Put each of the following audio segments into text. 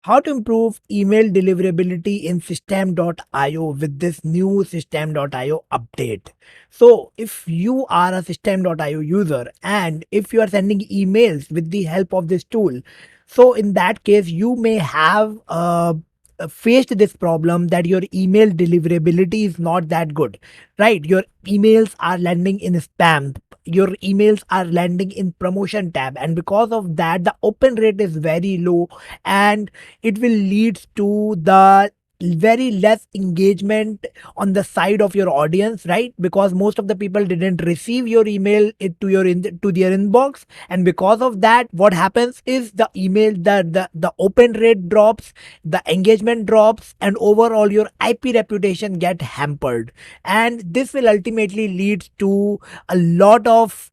How to improve email deliverability in System.io with this new System.io update. So, if you are a System.io user and if you are sending emails with the help of this tool, so in that case, you may have faced this problem that your email deliverability is not that good, right? Your emails are landing in spam, your emails are landing in promotion tab, and because of that the open rate is very low, and it will lead to the very less engagement on the side of your audience, right? Because most of the people didn't receive your email to their inbox, and because of that what happens is the email the open rate drops, the engagement drops, and overall your IP reputation get hampered, and this will ultimately lead to a lot of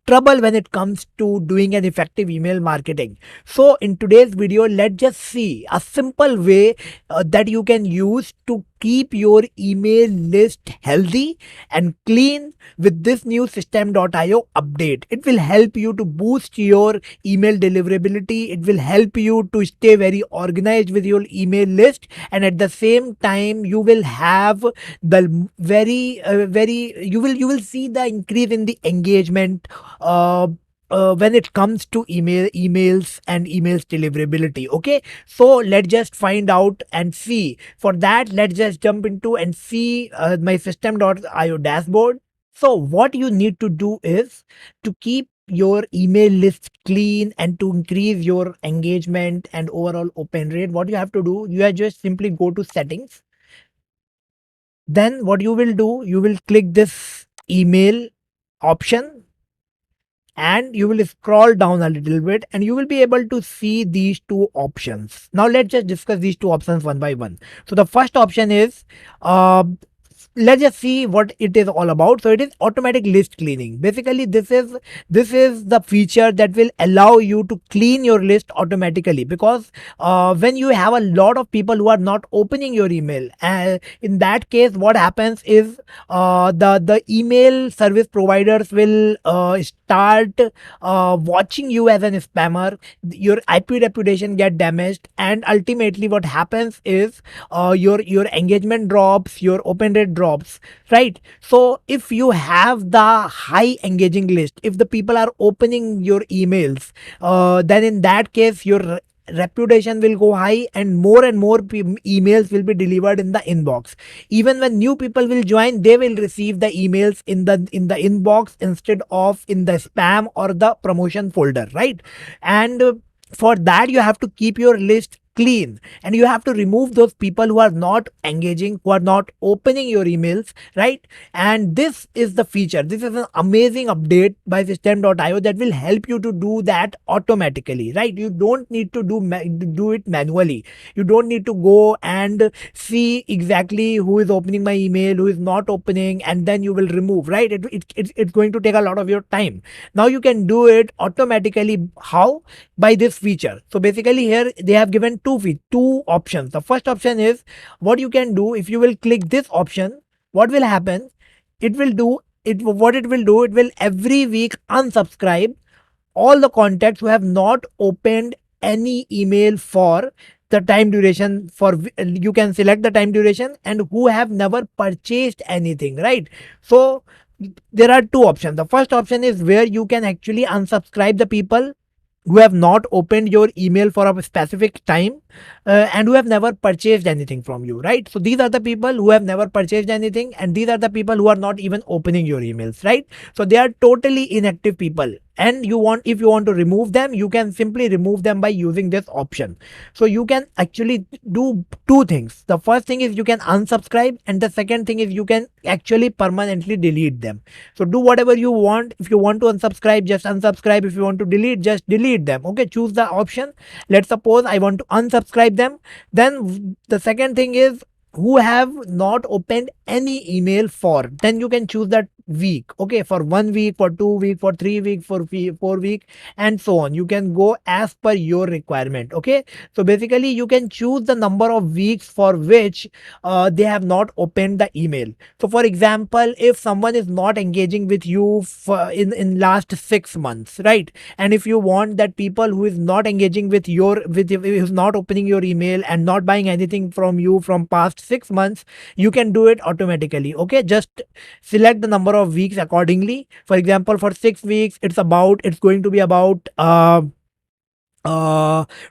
trouble when it comes to doing an effective email marketing. So in today's video, let's just see a simple way that you can use to keep your email list healthy and clean with this new System.io update. It will help you to boost your email deliverability. It will help you to stay very organized with your email list, and at the same time you will have the very you will see the increase in the engagement uh, when it comes to emails and emails deliverability. Okay, so let's just find out and see. For that, let's just jump into and see my System.io dashboard. So what you need to do is to keep your email list clean and to increase your engagement and overall open rate. What you have to do, you are just simply go to settings. Then what you will do, you will click this email option, and you will scroll down a little bit and you will be able to see these two options. Now let's just discuss these two options one by one. So the first option is uh, let's just see what it is all about. So it is automatic list cleaning. Basically this is the feature that will allow you to clean your list automatically, because when you have a lot of people who are not opening your email, in that case what happens is the email service providers will start watching you as an spammer. Your IP reputation get damaged, and ultimately what happens is your engagement drops, your open rate drops, right? So if you have the high engaging list, if the people are opening your emails, then in that case your reputation will go high and more emails will be delivered in the inbox. Even when new people will join, they will receive the emails in the inbox instead of in the spam or the promotion folder, right? And for that you have to keep your list clean, and you have to remove those people who are not engaging, who are not opening your emails, right? And this is the feature, this is an amazing update by System.io that will help you to do that automatically, right? You don't need to do it manually. You don't need to go and see exactly who is opening my email, who is not opening, and then you will remove, right? It's going to take a lot of your time. Now you can do it automatically. How? By this feature. So basically here they have given two options. The first option is, what you can do, if you will click this option, what will happen, it will do it what it will do, it will every week unsubscribe all the contacts who have not opened any email for the time duration. You can select the time duration, and who have never purchased anything, right? So there are two options. The first option is where you can actually unsubscribe the people who have not opened your email for a specific time, and who have never purchased anything from you, right? So these are the people who have never purchased anything, and these are the people who are not even opening your emails, right? So they are totally inactive people, and if you want to remove them, you can simply remove them by using this option. So you can actually do two things. The first thing is you can unsubscribe, and the second thing is you can actually permanently delete them. So do whatever you want. If you want to unsubscribe, just unsubscribe. If you want to delete, just delete them. Okay, choose the option. Let's suppose I want to unsubscribe them. Then the second thing is, who have not opened any email for, then you can choose that week. Okay, for 1 week, for 2 week, for 3 week, for 4 week, and so on. You can go as per your requirement. Okay, so basically you can choose the number of weeks for which they have not opened the email. So for example, if someone is not engaging with you for in last 6 months, right, and if you want that people who is not engaging with who's not opening your email and not buying anything from you from past 6 months, you can do it automatically. Okay, just select the number of weeks accordingly. For example, for 6 weeks, it's going to be about uh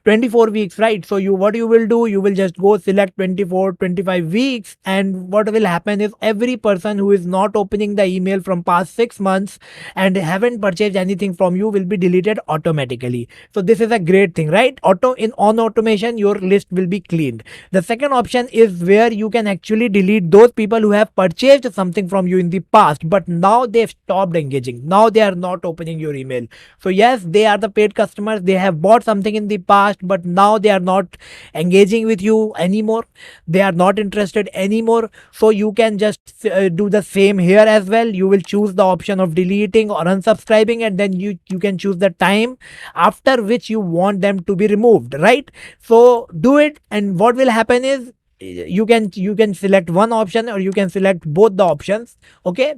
24 weeks, right? So what you will do, you will just go select 24, 25 weeks, and what will happen is every person who is not opening the email from past 6 months and haven't purchased anything from you will be deleted automatically. So this is a great thing, right? On automation, your list will be cleaned. The second option is where you can actually delete those people who have purchased something from you in the past, but now they've stopped engaging, now they are not opening your email. So yes, they are the paid customers, they have bought something in the past, but now they are not engaging with you anymore, they are not interested anymore. So you can just do the same here as well. You will choose the option of deleting or unsubscribing, and then you can choose the time after which you want them to be removed, right? So do it, and what will happen is you can select one option or you can select both the options. Okay,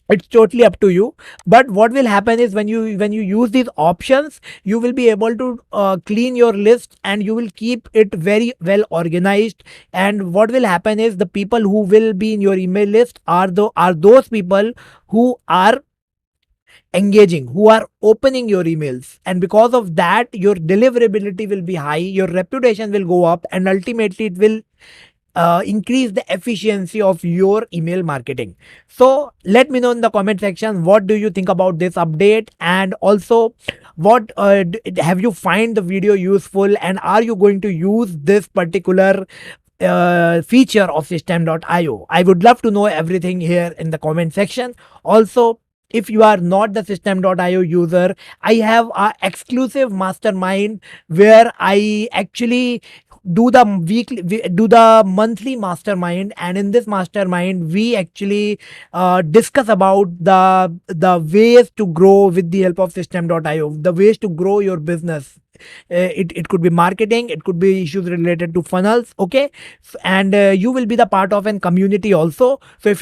it's totally up to you. But what will happen is when you use these options, you will be able to clean your list and you will keep it very well organized. And what will happen is the people who will be in your email list are those people who are engaging, who are opening your emails, and because of that your deliverability will be high, your reputation will go up, and ultimately it will increase the efficiency of your email marketing. So let me know in the comment section, what do you think about this update? And also, what have you find the video useful, and are you going to use this particular feature of Systeme.io? I would love to know everything here in the comment section. Also, if you are not the Systeme.io user, I have a exclusive mastermind where I actually do the monthly mastermind, and in this mastermind we actually discuss about the ways to grow with the help of Systeme.io, the ways to grow your business. It could be marketing, it could be issues related to funnels. Okay, and you will be the part of a community also. So if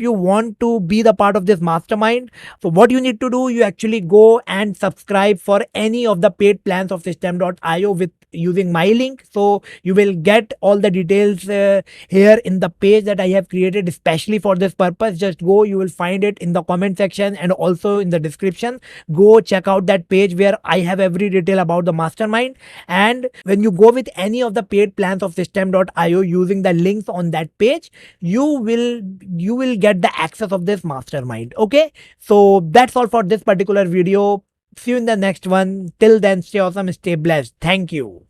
you want to be the part of this mastermind, so what you need to do, you actually go and subscribe for any of the paid plans of Systeme.io with using my link. So you will get all the details here in the page that I have created especially for this purpose. Just go, you will find it in the comment section and also in the description. Go check out that page where I have every detail about the mastermind. And when you go with any of the paid plans of Systeme.io using the links on that page, you will get the access of this mastermind. Okay, so that's all for this particular video. See you in the next one. Till then, stay awesome, stay blessed. Thank you.